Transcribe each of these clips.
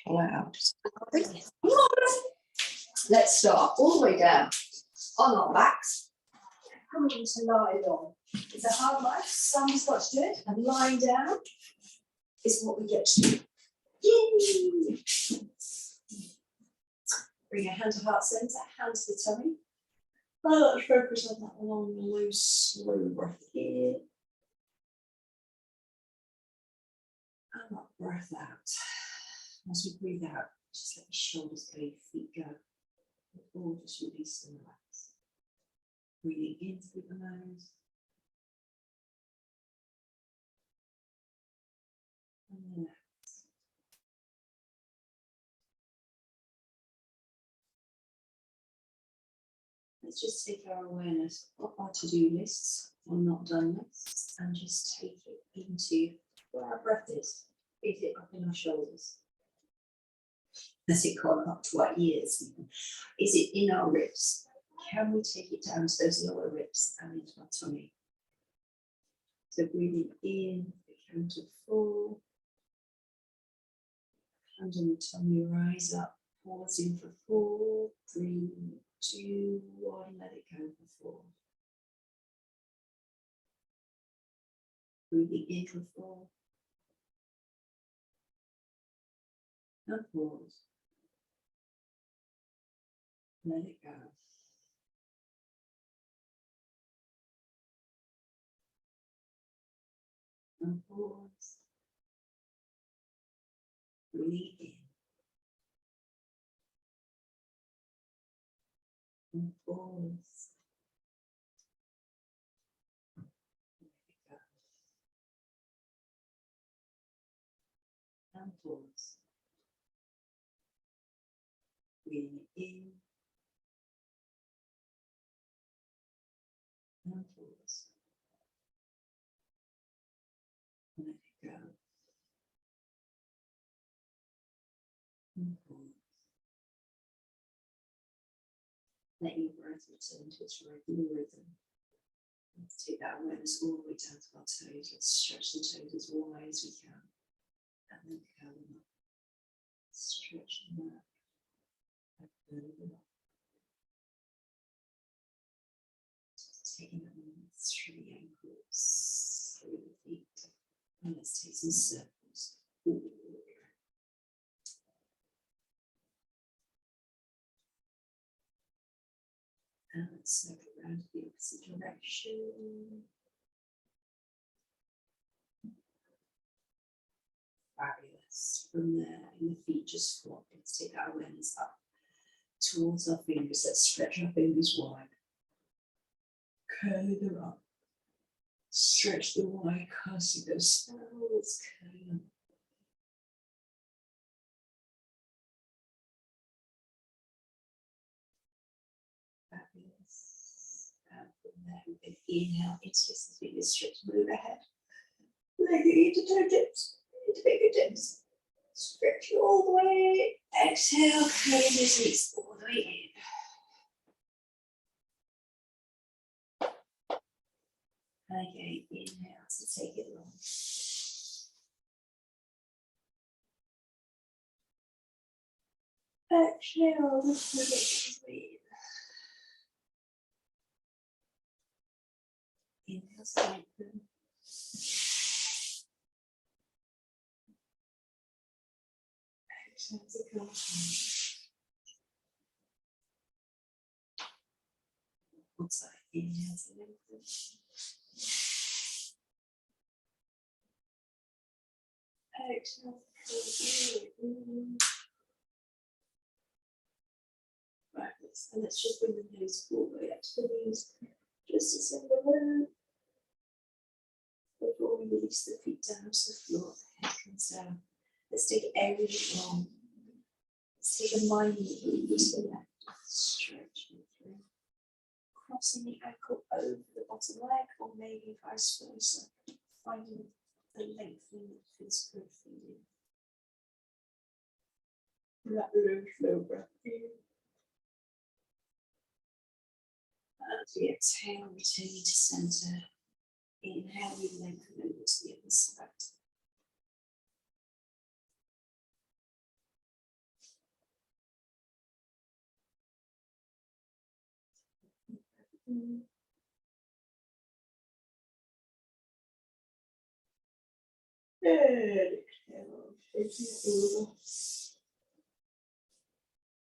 clouds. Let's start all the way down on our backs. Coming into lie on. It's a hard life. Somebody's got to do it. And lying down is what we get to do. Yay! Bring your hand to heart center, hand to the tummy. Oh, let's focus on that long, loose, slow breath in. And that breath out. As we breathe out, just let your shoulders go, your feet go. All just release and relax. Breathing in through the nose. And relax. Let's just take our awareness of our to-do lists or not done lists and just take it into where our breath is. Is it up in our shoulders? Has it gone up to our ears? Is it in our ribs? Can we take it down to those lower ribs and into our tummy? So breathing in, the count of 4. Hand on the tummy, rise up, pausing for 4, 3, 2, 1, let it go for 4. Breathing in for 4. And pause. Let it go. And pause. Breathe in. And pause. Let it go. And pause. Breathe in. And pause. Let it go. And pause. Let your breath return to its regular rhythm. Let's take that awareness all the way down to our toes. Let's stretch the toes as wide as we can. And then curl them up. Stretch them out. And curl them up. Just taking that moment through the ankles, through the feet. And let's take some circles all the way around. And let's circle around the opposite direction. Fabulous. From there, in the feet just flop. Let's take that awareness up towards our fingers. Let's stretch our fingers wide. Curl them up. Stretch the wide cast of those spirals. Curl them. Fabulous. And from there, we can inhale, interlace the fingers, stretch, move ahead. Legging into toe tips, into fingertips. Stretch all the way. Exhale, curling your knees all the way in. And again, inhale to take it long. Exhale, lift the legs in. Inhale, strengthen. Exhale to come. One side, inhale to lengthen. Exhale to come. Fabulous. And let's just bring the nose all the way up to the knees. Just a single move. Before we release the feet down to the floor, the head comes down. Let's take everything long. Let's take a minute move to the left. Stretch it through. Crossing the ankle over the bottom leg, or maybe vice versa. Finding the lengthening that feels good for you. That low flow breath in. As we exhale, returning to center. Inhale, we lengthen over to the other side. And exhale, taking it over.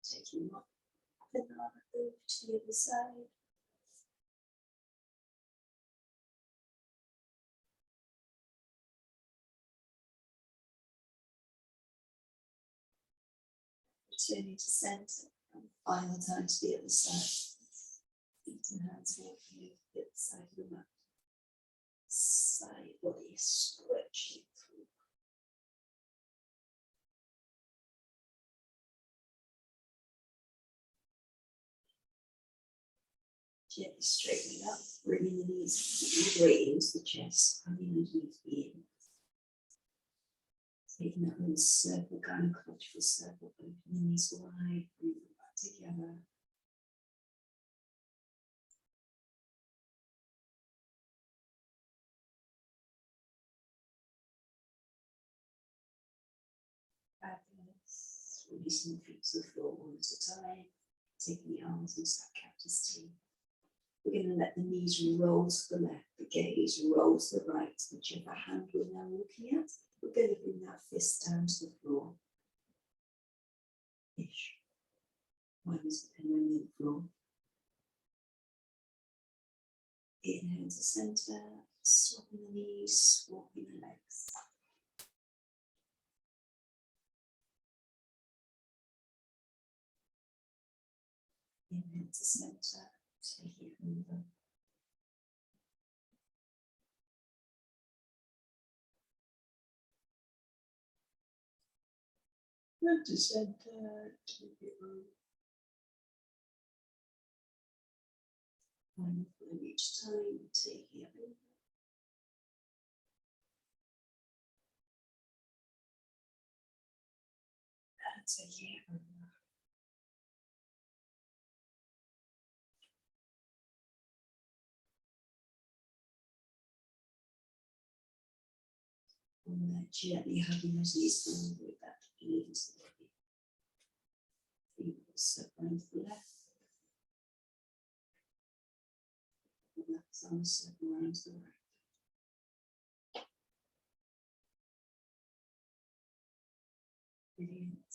Taking one banana over to the other side. Returning to centre and final time to the other side. Feet and hands walking over the other side of the mat. Side body stretching through. Gently straightening up, bringing the knees right into the chest and the underneath the ear. Taking that little circle, gynecological circle, open the knees wide, bring them back together. Fabulous. Releasing the feet to the floor one at a time. Taking the arms into that cactus T. We're going to let the knees roll to the left, the gaze roll to the right, whichever hand we're now looking at. We're going to bring that fist down to the floor. Ish. Mine is anywhere near the floor. Inhale to centre, swapping the knees, swapping the legs. Inhale to centre, take it over. Good to centre, take it over. Final time each time, take it over. And take it over. And then gently hugging those knees forward back into the body. Feet circling to the left. The left arm circle around to the right. Brilliant.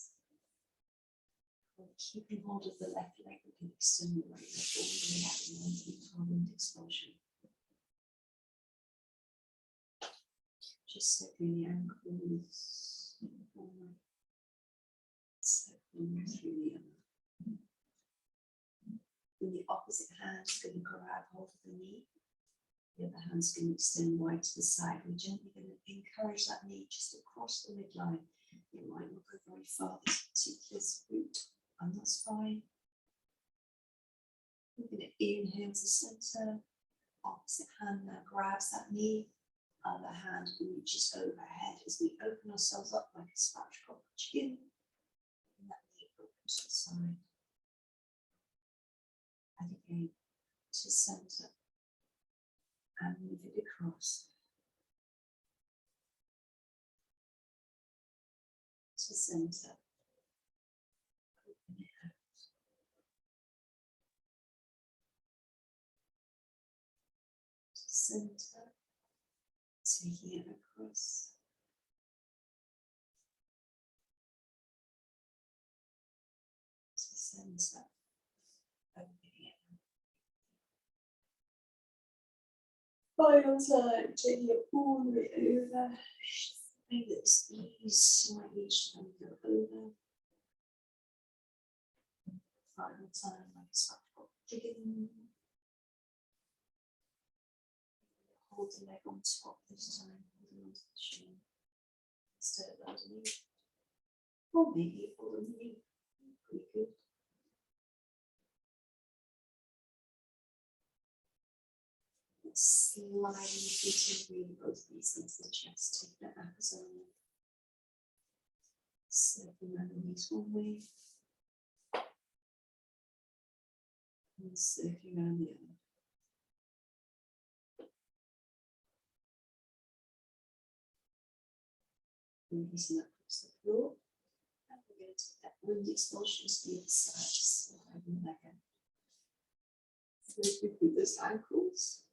Keeping hold of the left leg, we can extend the right leg all the way out and into our wind expulsion. Just circling the ankles, circling through the other. Then the opposite hand is going to grab hold of the knee. The other hand's going to extend wide to the side. We're gently going to encourage that knee just across the midline. It might not go very far, this particular route, and that's fine. We're going to inhale to centre. Opposite hand now grabs that knee. Other hand reaches overhead as we open ourselves up like a spatchcock chicken. And that knee opens to the side. And again to centre. And move it across. To centre. Open it out. To centre. Taking it across. To centre. Opening it out. Final time, taking it all the way over. Bring the knees slightly each time we go over. Final time, like a spatchcock chicken. Hold the leg on top this time, holding onto the shin instead of underneath. Or maybe hold underneath. Pretty good. Sliding the feet and bring both knees into the chest. Take that back as well. Circling around the knees one way. And circling around the other. Releasing that across the floor. And we're going to take that wind expulsion to the other side. Just sliding back out. Let's repeat those ankles.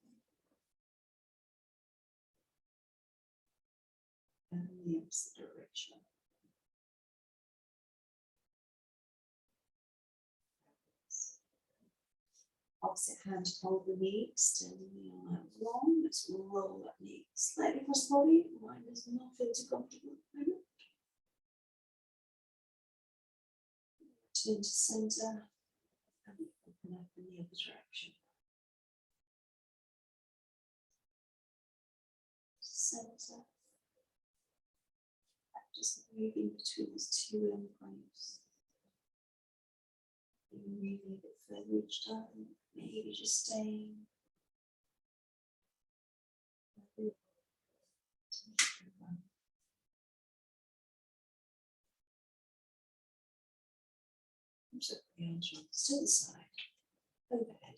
And the opposite direction. Opposite hand hold the knee, extending the arm out long. Let's roll that knee slightly across the body. Mine does not feel too comfortable at the moment. Turn to center and open up in the other direction. Center. Just moving between those two endpoints. Maybe a bit further each time. Maybe just staying. So the arms to the side, overhead.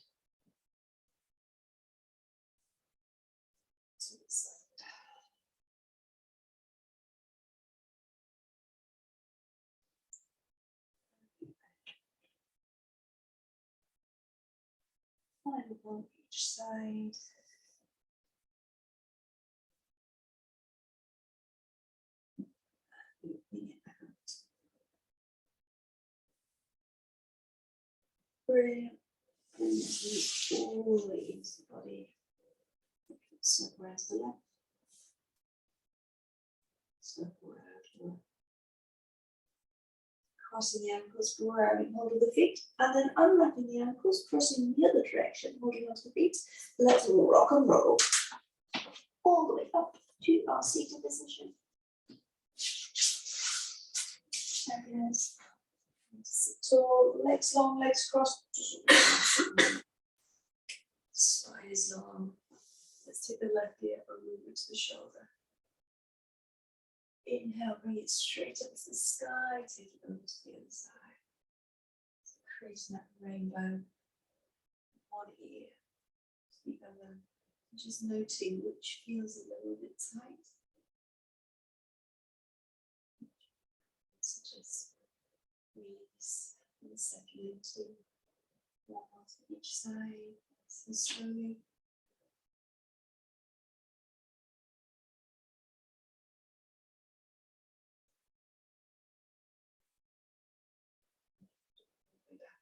To the side. Final one each side. Opening it out. Brilliant. And reach all the way into the body. Circle around to the left. Circle around to the left. Crossing the ankles, grabbing hold of the feet, and then unwrapping the ankles, crossing the other direction, holding onto the feet. Let's rock and roll all the way up to our seated position. Fabulous. Sit tall, legs long, legs crossed. Spine is long. Let's take the left ear and move it to the shoulder. Inhale, bring it straight up to the sky, take it over to the other side. So creating that rainbow. One ear to the other. Just noting which feels a little bit tight. So just release and settle into one part of each side. So slowly.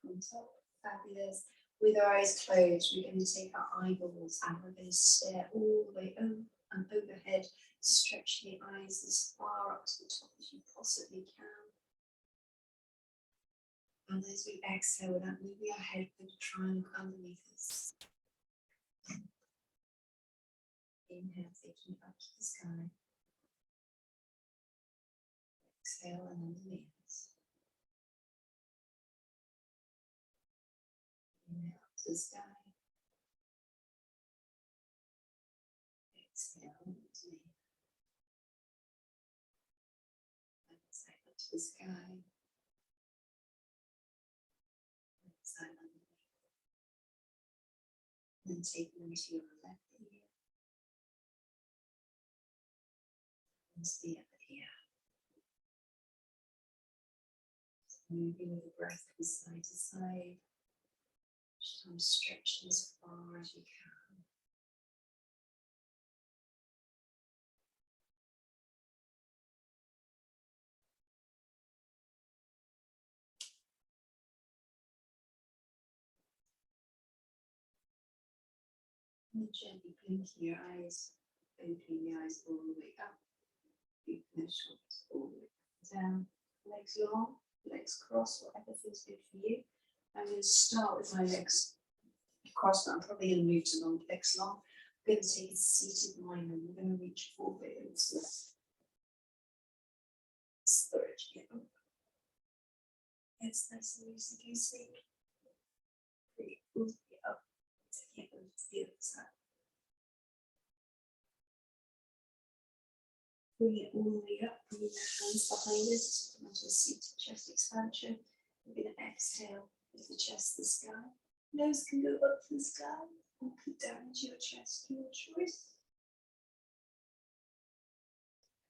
On top. Fabulous. With our eyes closed, we're going to take our eyeballs and we're going to stare all the way over and overhead, stretching the eyes as far up to the top as you possibly can. And as we exhale, without moving our head, we're going to try and look underneath us. Inhale, taking it up to the sky. Exhale and underneath us. Inhale up to the sky. Exhale underneath. Exhale up to the sky. Exhale underneath. Then take them to your left ear. And the other ear. Moving with the breath from side to side. Just try to stretch as far as you can. And gently blinking your eyes, opening the eyes all the way up. Keep the shoulders all the way down. Legs long, legs crossed, whatever feels good for you. I'm going to start with my legs crossed, but I'm probably going to move to long, legs long. I'm going to take a seated line and we're going to reach forwards. Stretch it up. It's nice and easy, can you see? Pretty cool. Up. Take it over to the other side. Bring it all the way up, bring your hands behind us, onto a seated chest expansion. We're going to exhale with the chest to the sky. Nose can go up to the sky or come down into your chest, your choice.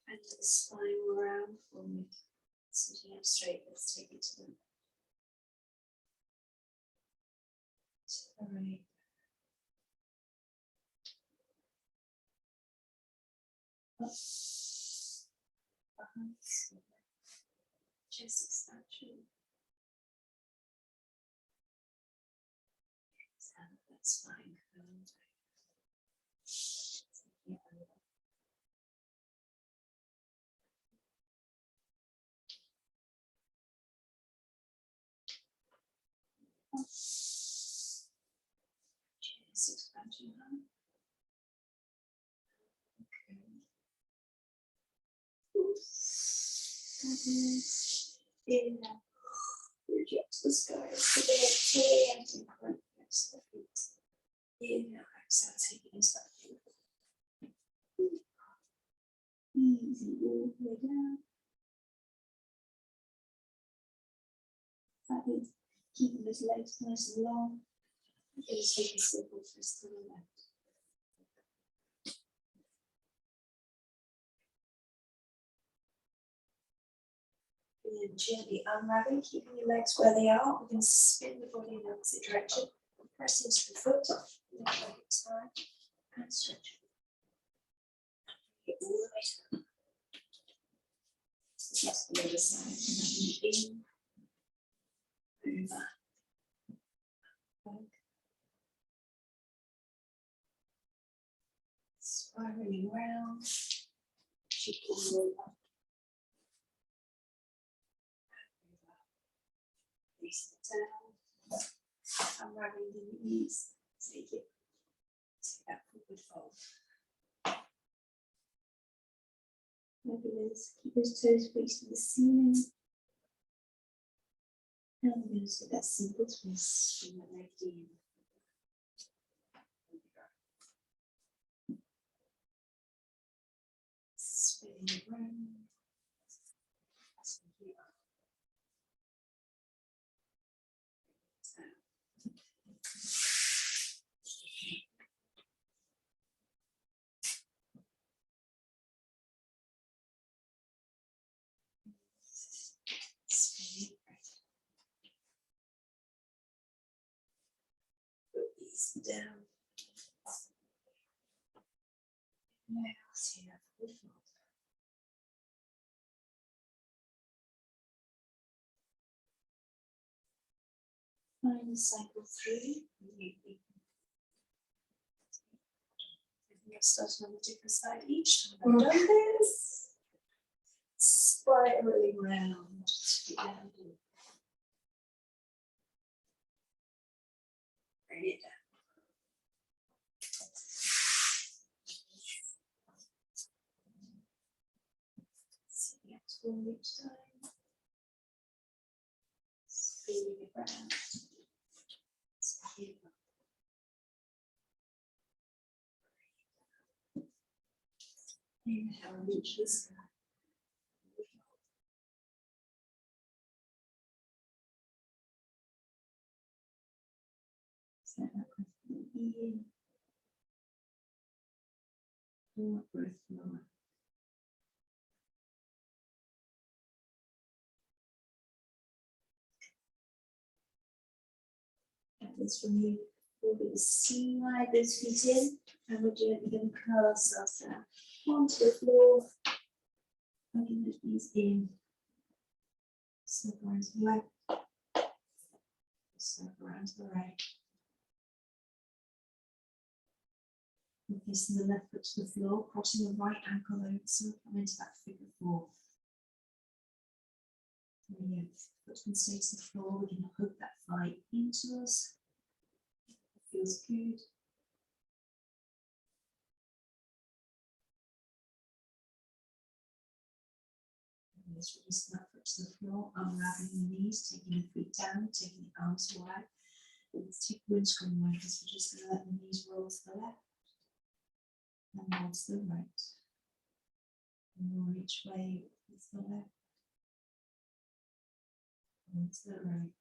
And the spine round forward, sitting up straight. Let's take it to the right. Behind chest expansion. That's fine. Chest expansion. Inhale, reject the sky today, and incline against the feet. Inhale, exhale, take it into that feet. Easy, all the way down. That is keeping those legs nice and long. And take a simple twist to the left. And gently unraveling, keeping your legs where they are. We can spin the body in the opposite direction. Press into the foot, lift your hips high, and stretch. Get all the way down. That's the other side. In, over, back. Spiraling round. Keep all the way up. Release it down. Unraveling the knees. Take it. Take that forward fold. Fabulous. Keep those toes facing the ceiling. And we're going to do that simple twist. Bring that leg in. Spinning it round. Put these down. Now, see that forward fold. Finally, cycle through. Let's start on a different side each time I've done this. Spiraling round. Bring it down. See the axle each time. Spinning it round. Spinning it. Inhale, reach the sky. Set that breath in. Pull that breath lower. At this from you, we'll be slide those feet in, and we're gently going to curl ourselves down onto the floor. Hugging those knees in. Circle around to the left. Circle around to the right. We're facing the left foot to the floor, crossing the right ankle over, so we'll come into that figure four. Brilliant. Foot can stay to the floor. We're going to hook that thigh into us. It feels good. Let's release that foot to the floor, unraveling the knees, taking the feet down, taking the arms wide. Let's take windscreen wipers. We're just going to let the knees roll to the left and roll to the right. And roll each way with the left. Roll to the right.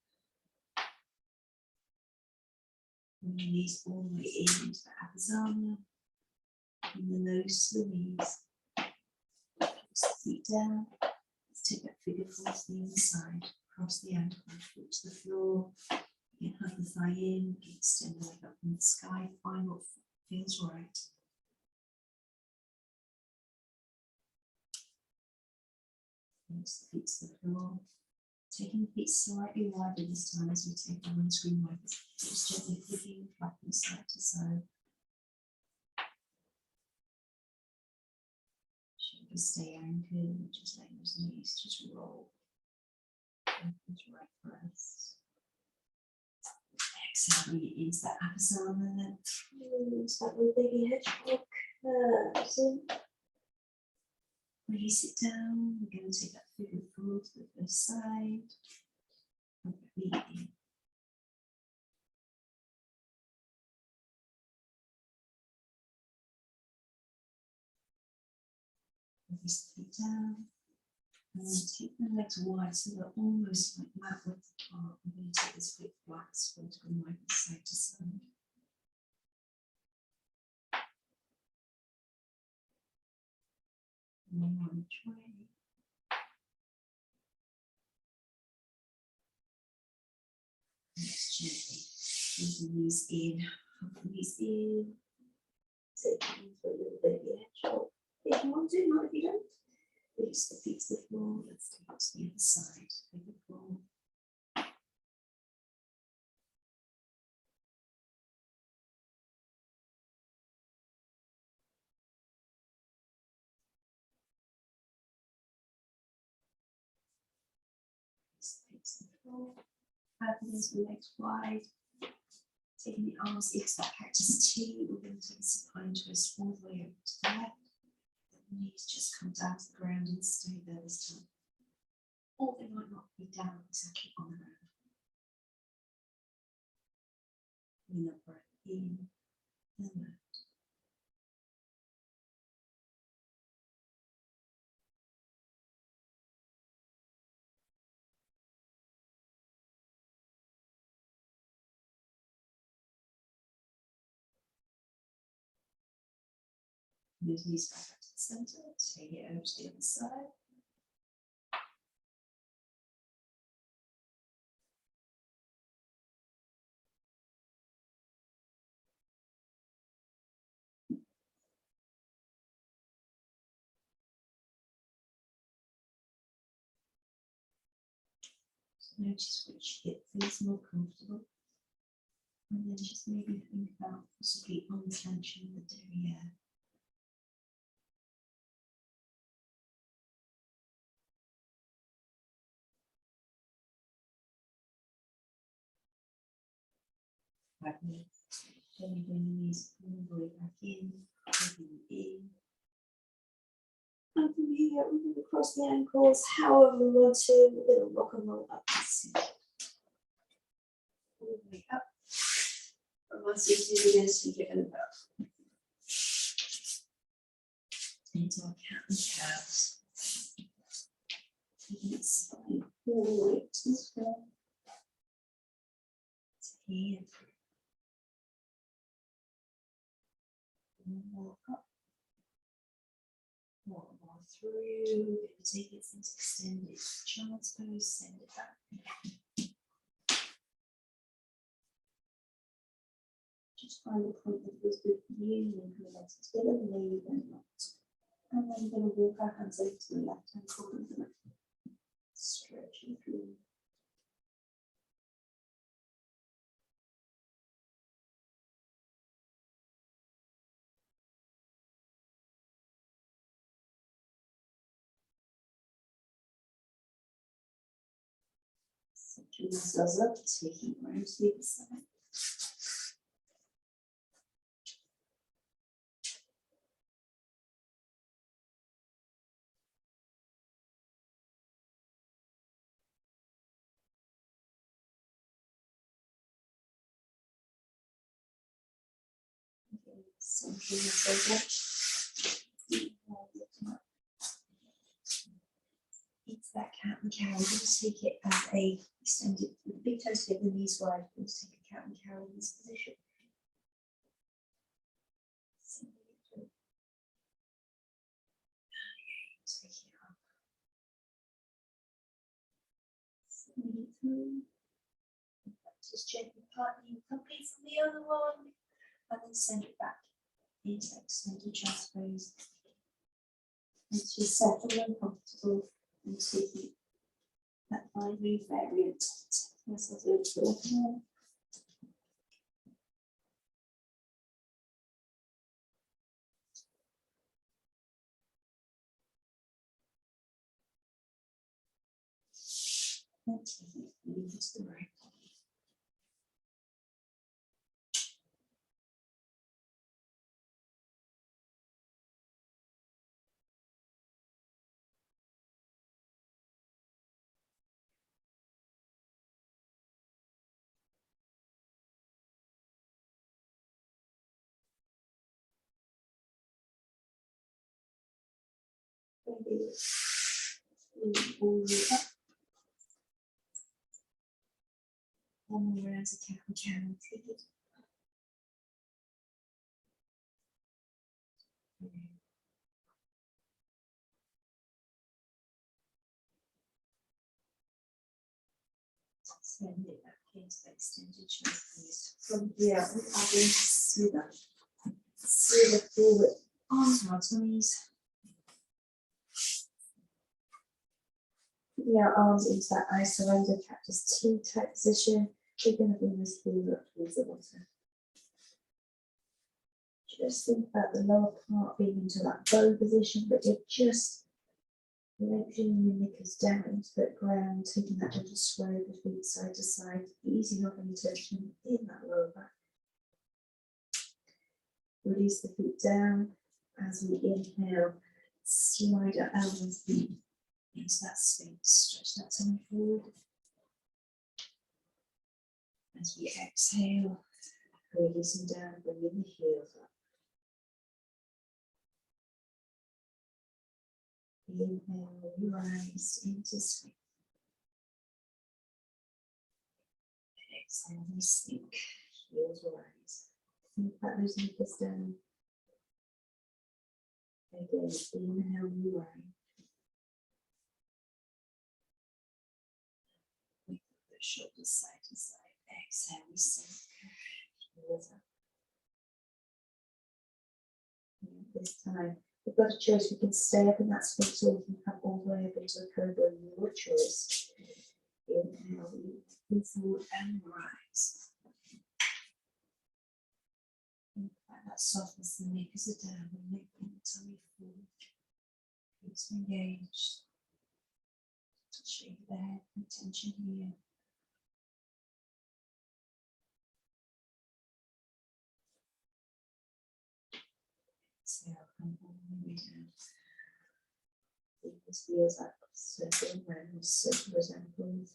Bring the knees all the way in into the abdomen. Bring the nose to the knees. Press the feet down. Let's take that figure four to the other side. Cross the ankle, foot to the floor. You can hug the thigh in. You can extend the leg up in the sky. Find what feels right. Release the feet to the floor. Taking the feet slightly wider this time as we take the windscreen wipers. Just gently flicking, flapping side to side. Shoulders stay anchored, just letting those knees just roll. Open to right breaths. Exhale, bring it into that upper arm and then into that little baby hedgehog. Curves in. Release it down. We're going to take that forward fold to the first side. And feet in. Release the feet down. And then take the legs wide so they're almost like mat width apart. We're going to take this quick flat fold to go right side to side. And one each way. Just gently bring the knees in, hug the knees in. Take it into a little baby hedgehog. If you want to, not if you don't. Release the feet to the floor. Let's take it to the other side. Take the floor. Release the feet to the floor. Open the legs wide. Taking the arms into that cactus T. We're going to take a supine twist all the way over to the left. The knees just come down to the ground and stay there this time. Or they might not be down exactly on the ground. Bring that breath in and out. Move the knees back up to the centre. Take it over to the other side. Notice which hip feels more comfortable. And then just maybe think about possibly unclenching the derriere. Back knee. Gently bring the knees all the way back in. Breathing in. And from here, we're going to cross the ankles however we want to. We're going to rock and roll up the seat. All the way up. And once you do, we're going to sink it over. Into our cat and cows. Taking it spine all the way to the floor. To here. One more up. One more through. Take it into extended child's pose. Send it back. Just find the point that feels good for you. Link your legs together, maybe then not. And then you're going to walk our hands over to the left hand corner of the mat. Stretching through. Setting ourselves up, taking round to the other side. Centering ourselves up. It's that cat and cow. We're going to take it as a extended, with the big toes together, the knees wide. We're going to take a cat and cow in this position. Take it up. Sending it through. Just gently partly complete from the other one. And then send it back into extended chest pose. Once you're settled and comfortable, and taking that binary variant. Yes, I'll do it for left hand. And taking it into the right. Maybe all up. One more round to count and count. Take it. Send it back into the extended chest. From here, we are going to slither forward onto our tummies. Putting our arms into that I surrender cactus T type position. We're going to bring this heel up towards the water. Just think about the lower part being into that bow position, but you're just lengthening your knickers down into the ground, taking that gentle sway of the feet side to side, easing off any tension in that lower back. Release the feet down as we inhale, slide our elbows deep into that space, stretch that tummy forward. As we exhale, releasing down, bringing the heels up. Inhale, rise into sleep. Exhale, we sink, heels rise. Think about those knees down. Again, inhale, we rise. We put the shoulders side to side. Exhale, we sink, heels up. And this time, we've got a choice. We can stay up in that space, or we can come all the way up into a cobra, your choice. Inhale, we move forward and rise. And that softness in the neck as a down, and lengthen the tummy forward. Hips engaged. Shake the head, and tension here. Exhale, come all the way down. Keep the heels up, circle around, circle those ankles.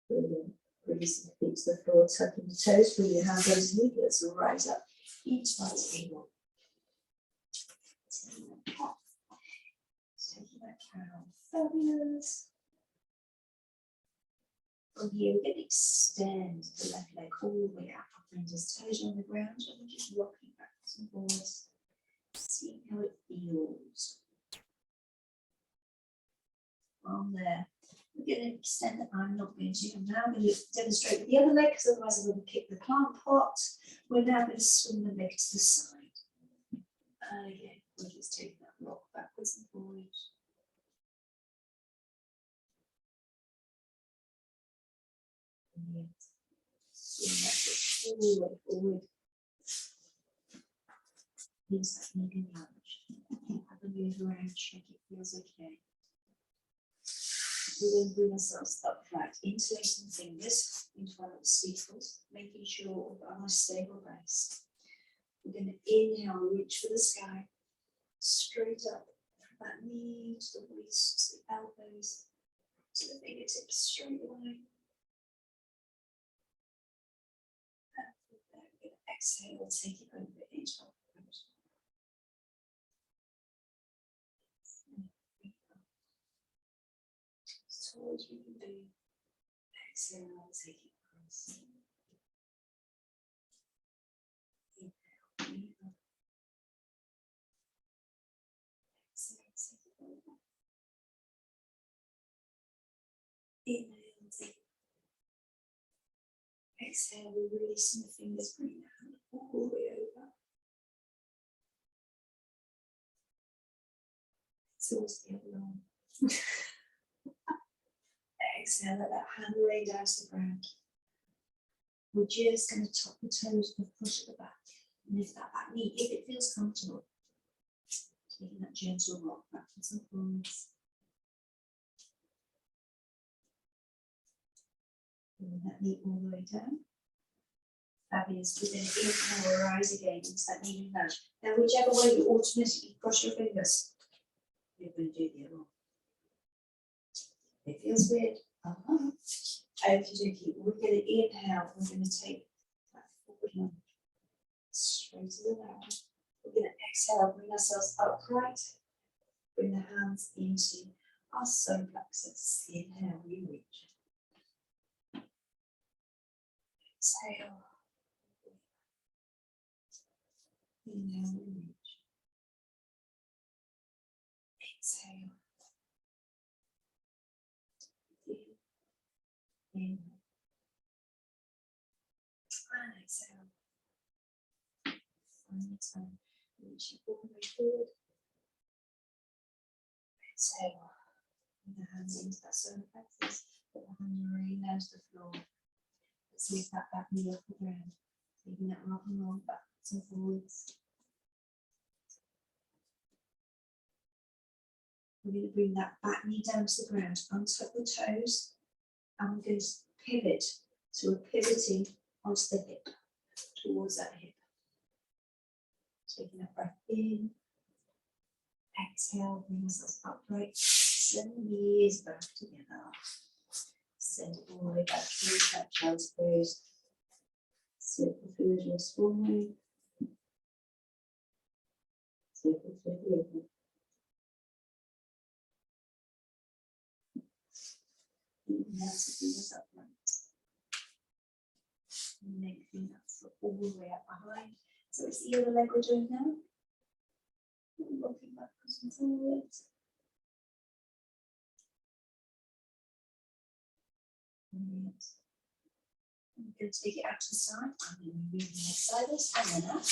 Brilliant. Release the feet to the floor, tucking the toes, bring your hands over the knees, and rise up into our table. Taking that cow, fabulous. From here, we're going to extend the left leg all the way out. Fingers toes on the ground, and we're just rocking backwards and forwards, seeing how it feels. From there, we're going to extend. I'm not going to. I'm now going to demonstrate with the other leg, because otherwise I'm going to kick the plant pot. We're now going to swing the leg to the side. Again, we'll just take that rock backwards and forwards. Swing that foot all the way forward. Use that knee lunge. Have a move around, check it feels okay. We then bring ourselves upright, interlacing the fingers into our little steeples, making sure we've got a nice stable base. We're going to inhale, reach for the sky, straight up from that knee to the waist, to the elbows, to the fingertips, straight away. And from there, we're going to exhale, take it over into our throat. As tall as we can be. Exhale, take it across. Inhale, breathe up. Exhale, take it over. Inhale, take it. Exhale, we're releasing the fingers, bring the hand all the way over. Towards the other arm. Exhale, let that hand lay down to the ground. We're just going to tuck the toes and push at the back. Lift that back knee if it feels comfortable. Taking that gentle rock backwards and forwards. Bring that knee all the way down. Fabulous. We're going to inhale, rise again into that knee and nudge. Now, whichever way you automatically cross your fingers, you're going to do the other one. It feels weird. Okey-dokey. We're going to inhale. We're going to take that forward lunge straight to the down. We're going to exhale, bring ourselves upright. Bring the hands into our solar plexus. Inhale, we reach. Exhale. Inhale, we reach. Exhale. Inhale. And exhale. Final time. Reach all the way forward. Exhale. Bring the hands into that solar plexus. Put the hands right down to the floor. Let's lift that back knee off the ground. Taking that rock and roll backwards and forwards. We're going to bring that back knee down to the ground. Untuck the toes. And we're going to pivot. So we're pivoting onto the hip, towards that hip. Taking that breath in. Exhale, bring ourselves upright. Send the knees back together. Send it all the way back through that child's pose. Circle through the jaws forward. Circle through the movement. Now to bring us upright. Lengthening that foot all the way up behind. So it's the other leg we're doing now. Rocking backwards and forwards. Brilliant. I'm going to take it out to the side. I'm going to move the leg sideways and then out.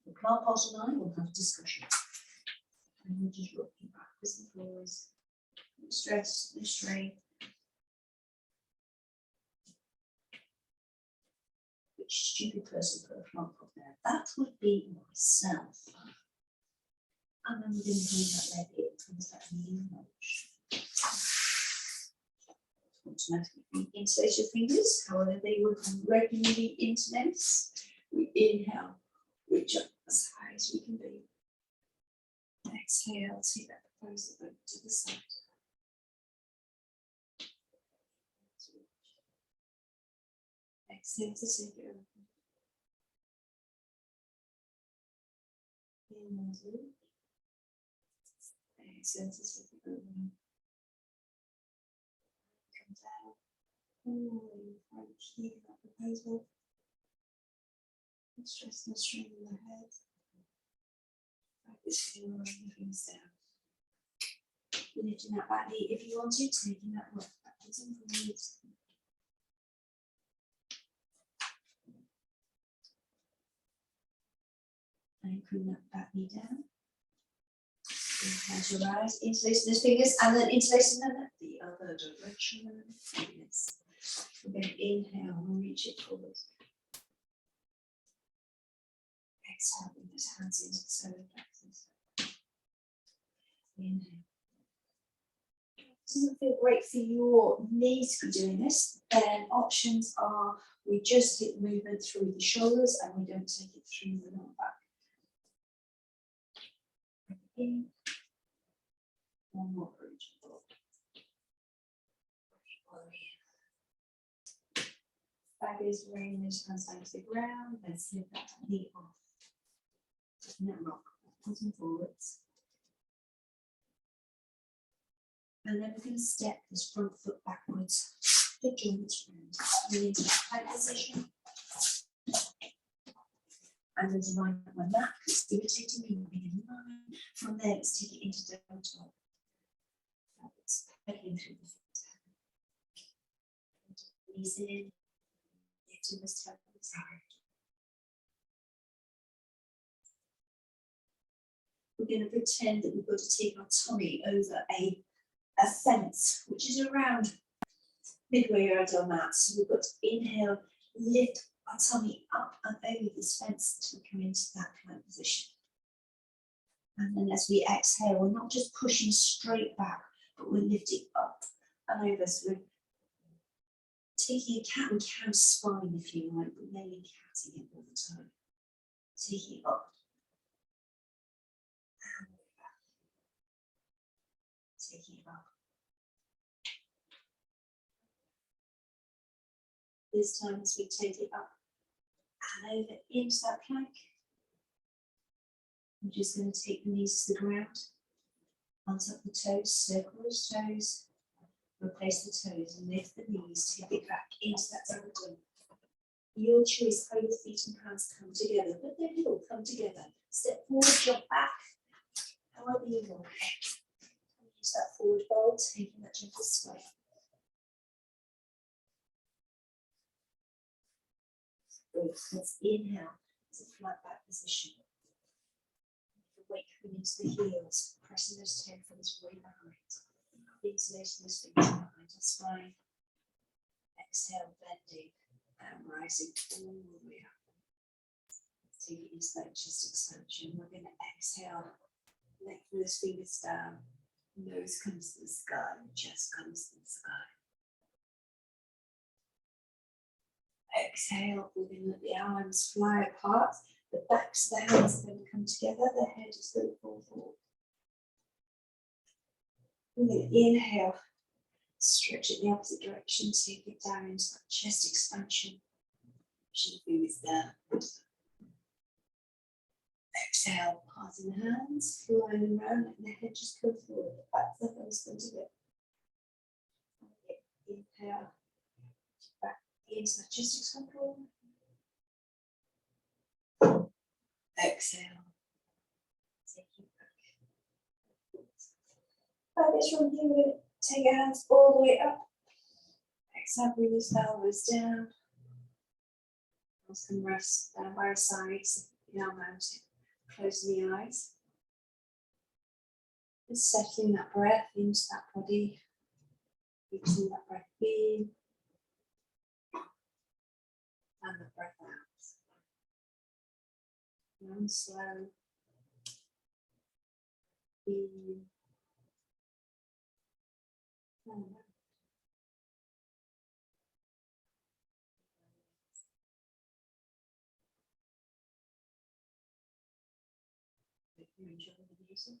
The plant partner and I will have a discussion. And we're just rocking backwards and forwards. No stress, no strain. Which stupid person put a plant pot there? That would be myself. And then we're going to bring that leg in towards that knee nudge. Automatically interlace your fingers, however they would regularly interlace. We inhale, reach up as high as we can be. Exhale, take that proposal over to the side. Exhale to take it over. Inhale. Exhale to take it over. Come down. All the way in front, keeping that proposal. No stress, no strain in the head. Practice feeling your fingers down. Lifting that back knee if you want to, taking that rock backwards and forwards. And bring that back knee down. As you rise, interlacing those fingers and then interlacing them the other direction. Yes. We're going to inhale and reach it forward. Exhale, bring those hands into the solar plexus. Inhale. Doesn't feel great for your knees to be doing this, then options are we just hit movement through the shoulders and we don't take it through the lower back. In. One more bridge. Fabulous, bring those hands down to the ground, then slip that knee off. And that rock backwards and forwards. And then we're going to step this front foot backwards to joints round. Coming into that tight position. I'm going to line up my mat, it's irritating me, moving in line. From there, let's take it into down dog. It's pegging through the feet. Knees in, lifting the step to the side. we're going to pretend that we've got to take our tummy over a fence, which is around midway around our mat. So we've got to inhale, lift our tummy up and over this fence until we come into that plank position. And then as we exhale, we're not just pushing straight back, but we're lifting up and over. So we're taking a cat and cow spine, if you like, but mainly catting it all the time. Taking it up and over. Taking it up. This time as we take it up and over into that plank, I'm just going to take the knees to the ground, untap the toes, circle those toes, replace the toes and lift the knees, take it back into that double dome. Your choice how your feet and hands come together, but they will come together. Step forward, jump back, however you want. Use that forward fold, taking that gentle sway. Good. Let's inhale to flat back position. The weight coming into the heels, pressing those toes way behind. Insulating those fingers behind our spine. Exhale, bending and rising all the way up. Let's take it into that chest expansion. We're going to exhale, let those fingers down. Nose comes to the sky, chest comes to the sky. Exhale, we're going to let the arms fly apart. The backs of the hands are going to come together. The head is going to fall forward. We're going to inhale, stretch it the opposite direction, take it down into that chest expansion. Pushing the fingers down. Exhale, parting the hands, flying around, and the head just go forward. The back of the hands come together. Inhale, back into that chest expansion. Exhale, take it back. By this one here, we're going to take our hands all the way up. Exhale, bring those elbows down. Let's come rest down by our sides in our mountain. Closing the eyes. Just settling that breath into that body. Reaching that breath in. And the breath out. And slow. In. And out. If you enjoy the music,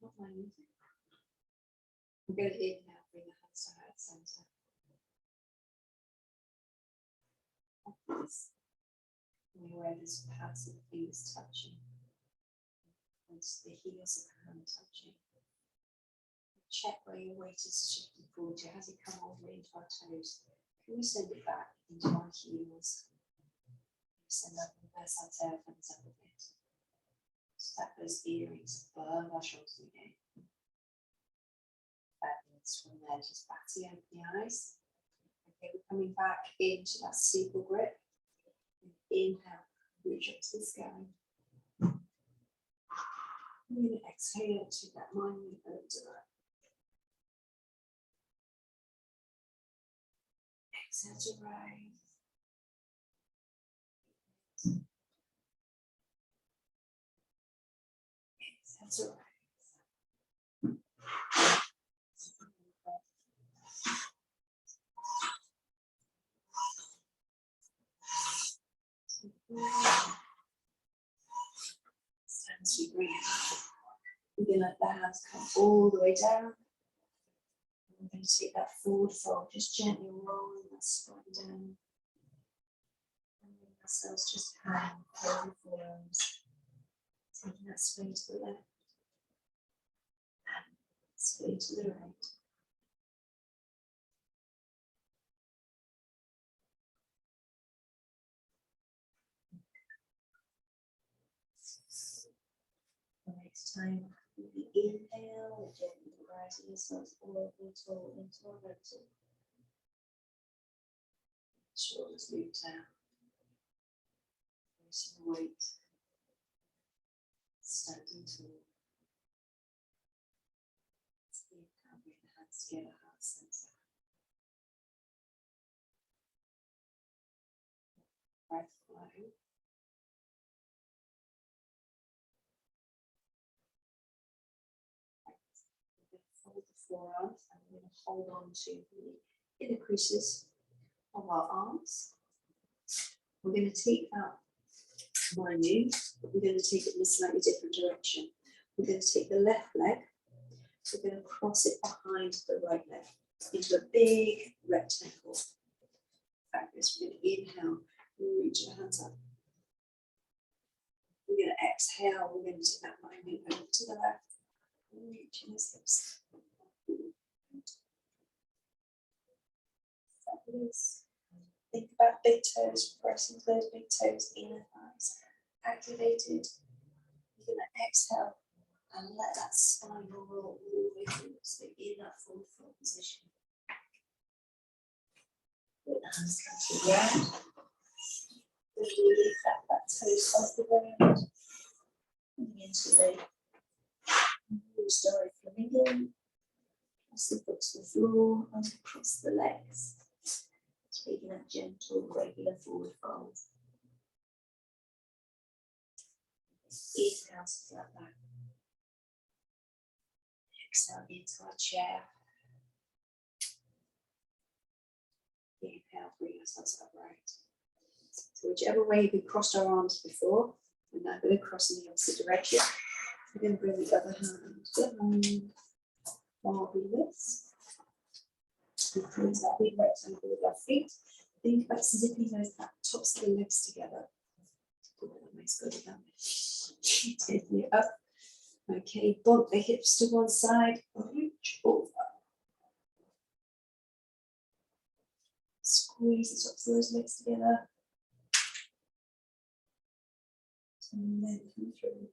not my music. I'm going to inhale, bring the hands to heart center. Like this. Where there's pads of the fingers touching. And the heels of the hand touching. Check where your weight is shifting forward to. Has it come all the way into our toes? Can we send it back into our heels? Send up the best out there, thumbs up a bit. Stack those earrings above our shoulders again. Fabulous. From there, just back to open the eyes. Okay, we're coming back into that steeple grip. Inhale, reach up to the sky. I'm going to exhale to that mind move over to right. Exhale to rise. Exhale to rise. As we breathe, we're going to let the hands come all the way down. We're going to take that forward fold, just gently rolling that spine down. And letting ourselves just hang over the forearms. Taking that sway to the left and sway to the right. The next time, we inhale, gently rising yourselves all the way tall into our rectum. Shoulders move down. Releasing the weight. Standing tall. together, heart center. Breath flow. Fold the forearms and we're going to hold on to the inner creases of our arms. We're going to take that, mind you, but we're going to take it in a slightly different direction. We're going to take the left leg, we're going to cross it behind the right leg into a big rectangle. Fabulous. We're going to inhale, reach our hands up. We're going to exhale, we're going to take that alignment over to the left, reaching the hips. Fabulous. Think about big toes, pressing those big toes, inner thighs activated. You're going to exhale and let that spine roll all the way through, so in that full foot position. Put the hands come to the ground. Really tap that toes off the ground. Coming into the story flamingo. Press the foot to the floor and across the legs. Taking that gentle, regular forward fold. Inhale to flat back. Exhale into our chair. Inhale, bring ourselves upright. So whichever way we crossed our arms before, we're now going to cross in the opposite direction. We're going to bring the other hand behind while we lift. We create that big rectangle with our feet. Think about zipping those tops of the legs together. Oh, that makes good damage. Taking it up. Okay, bump the hips to one side, reach over. Squeeze the tops of those legs together. And then come through.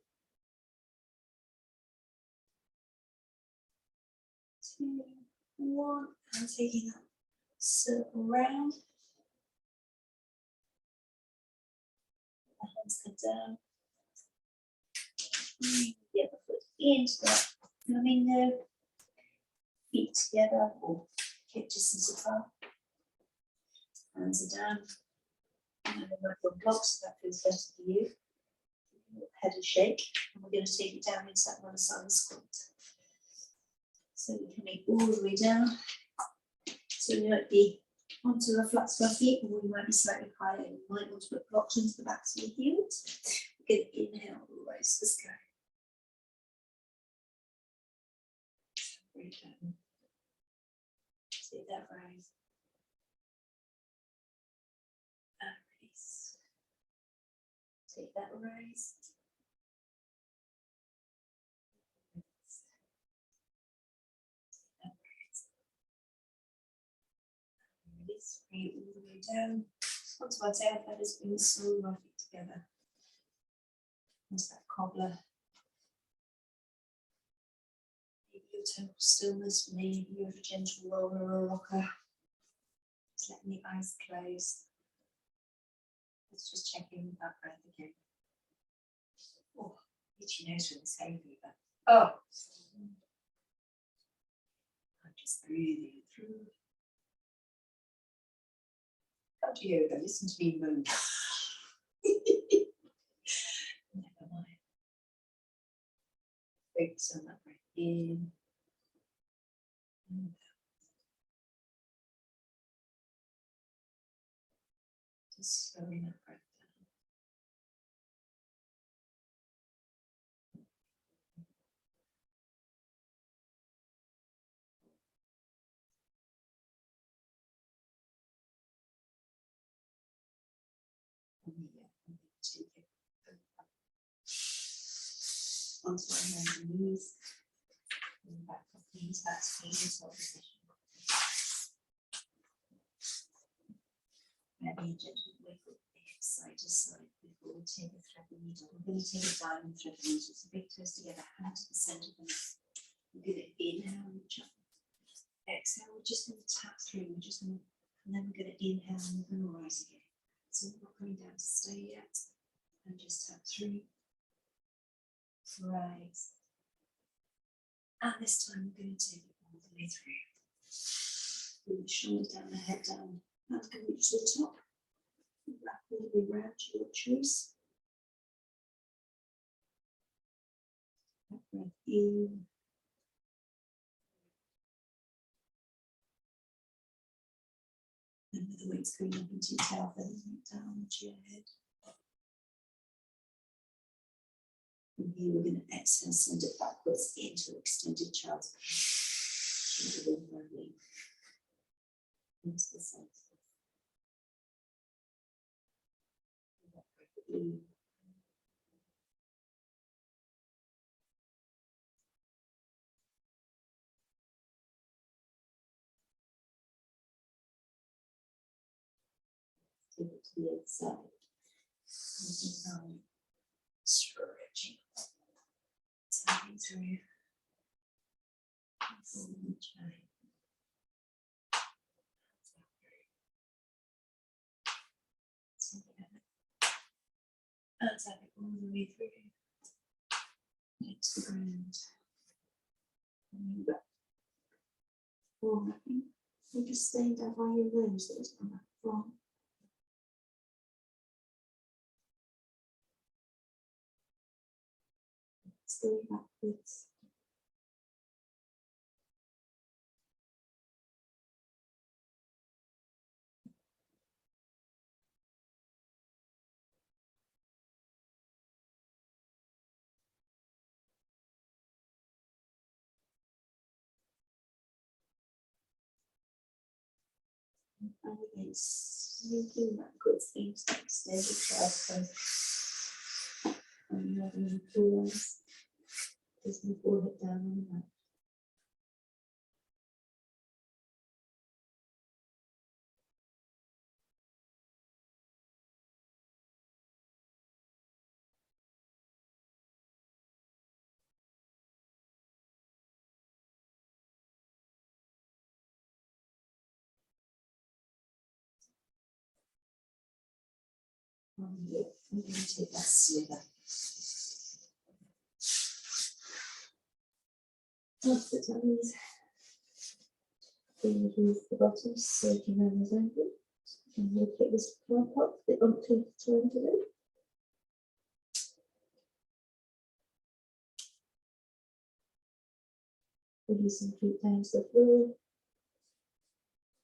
2, 1, and taking that circle round. The hands come down. Bring the other foot into that flamingo. Feet together or hip distance apart. Hands are down. And then we're going to block, so that feels better for you. Head and shake. And we're going to take it down into that one side squat. So we can make all the way down. So you might be onto the flats of our feet, or we might be slightly higher. You might want to put blocks into the backs of your heels. We're going to inhale, rise the sky. Breathe down. Take that rise. And release. Take that rise. Release. Bring it all the way down. Onto our tail feathers, bring the soles of our feet together. Onto that cobbler. Maybe your total stillness, maybe you're a gentle roller or a rocker. Just letting the eyes close. Let's just check in with that breath again. Oh, itchy nose from this hay fever. Oh, I'm just breathing through. Come to yoga, listen to me moan. Never mind. Focus on that breath in and out. Just slowing that breath down. Take it onto our hands and knees. And back up knees, back to knees, top position. Maybe a gentle wiggle the hips side to side before we take a thread needle. We're going to take a diamond thread needle. So big toes together, hand to the centre of the mat. We're going to inhale and reach up. Exhale, we're just going to tap through. And then we're going to inhale and we're going to rise again. So we're not going down to stay yet. And just tap through. Rise. And this time we're going to take it all the way through. Bring the shoulder down, the head down. Hand can reach the top. Wrap all the way round your choice. Breath in. And with the weights going up into your tail, then down to your head. From here, we're going to exhale, send it backwards into extended child's pose. Rolling into the center. Take it to the other side. Stretching. Tapping through. Forward chain. And tap it all the way through. Hits the ground. And back. Forward. You're just staying down by your nose. That is come back from. It's going backwards. And again, sneaking backwards into the extended child's pose. And you're having your forearms. Just the forehead down on the mat. From here, we're going to take that slither. Off the tummies. Then we use the bottom, circling around the zone. And we'll take this plant up, the onto the end of it. Release some feet down to the floor.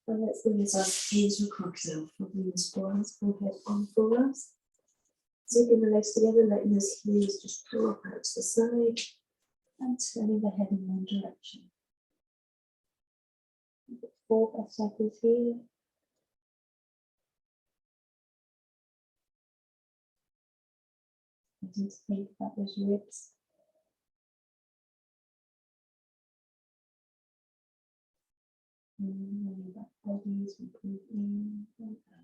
And let's bring this up into a crocodile. Bring this forearms, forehead on forearms. Zipping the legs together, letting those heels just drop out to the side. And turning the head in one direction. 4 breath cycles here. Starting to think about those ribs. And when your back bodies, we breathe in and out.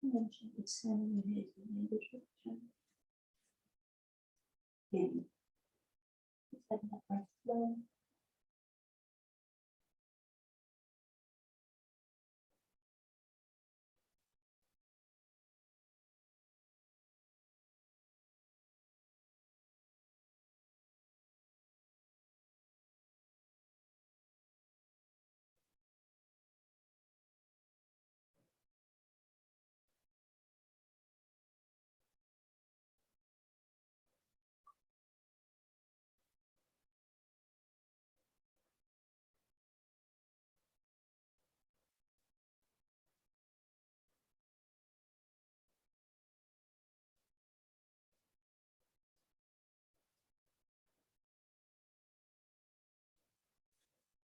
And then gently turn your head in the other direction. Again, letting that breath flow.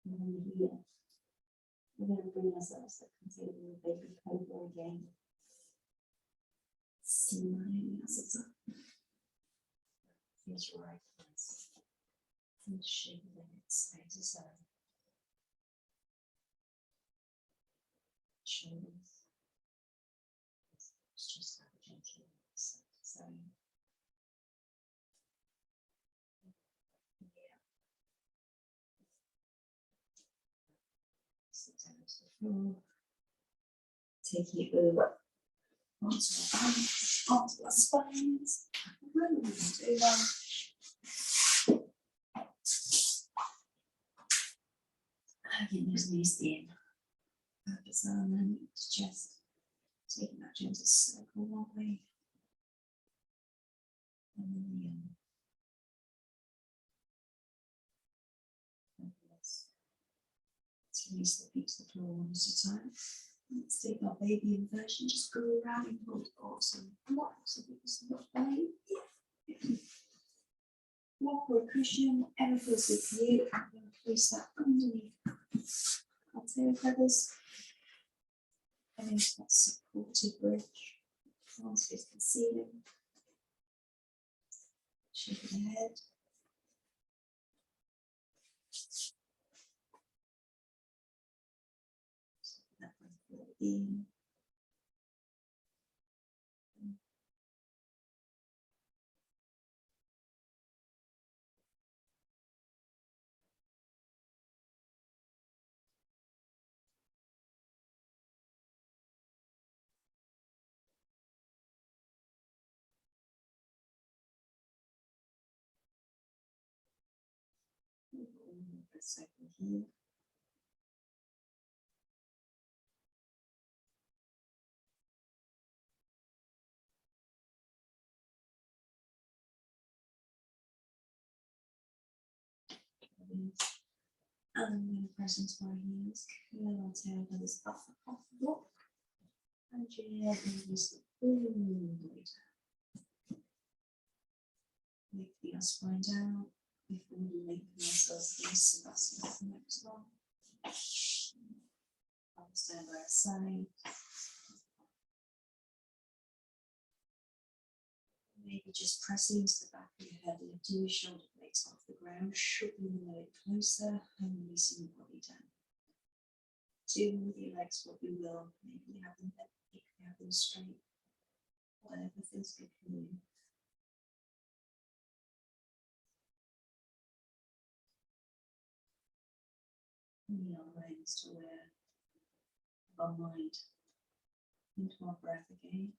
And then here, we're going to bring ourselves up into the baby cobra again. Smiling ourselves up. Feels right for us. And shape the legs side to side. Shoulders. So, yeah. Sit down to the floor. Taking it over onto our arms, onto our spines. Really do that. Again, those knees in. Focus on the chest. Taking that gentle circle one way. And then the other. Let's release the feet to the floor one at a time. Let's take our baby inversion, just go around and hold awesome. Blocks, if it's not belly. Block or a cushion, whatever feels good for you. I'm going to place that underneath our tail feathers. And into that supported bridge. Arms face the ceiling. Shaking the head. That breath in. A cycle here. And I'm going to press into our heels, curl our tail feathers off the block, and gently release the all the way down. Lifting our spine down before we lengthen ourselves to the Savasana for the next one. I'll stand by our side. Maybe just pressing into the back of your head, lifting your shoulder blades off the ground, shoving the leg closer and releasing the body down. Do with your legs what you will. Maybe you have them bent, you can have them straight. Whatever feels good for you. We are ready to wear our mind into our breath again.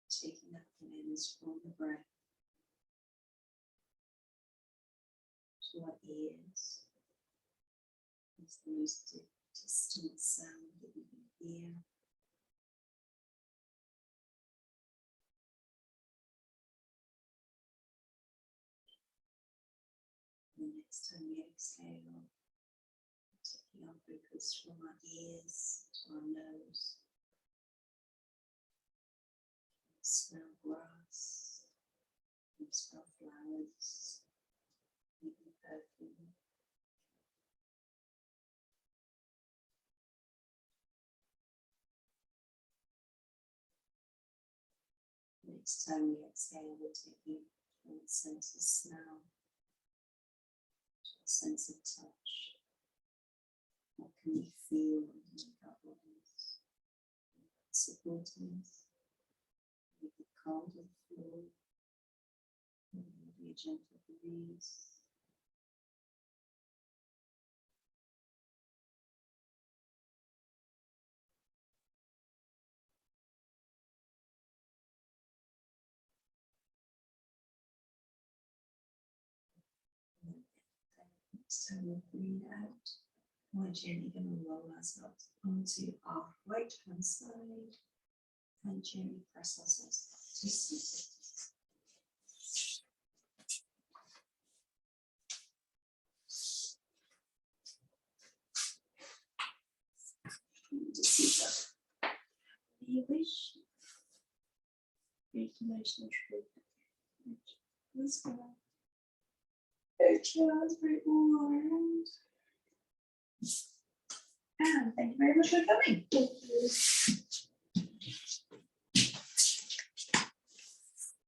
Taking that cleanse from the breath to our ears. It's the most distant sound that you can hear. The next time we exhale, taking our focus from our ears to our nose. Smell grass, you smell flowers, even perfume. Next time we exhale, we're taking from the sense of smell to a sense of touch. What can we feel underneath our bodies? Supporting us. Make it cold on the floor. Maybe a gentle breeze. Next time we breathe out, we're gently going to roll ourselves onto our right hand side and gently press ourselves to seated. To sit up. When you wish, great emotional truth. Let's go. Just breathe all around. And thank you very much for coming. Thank you.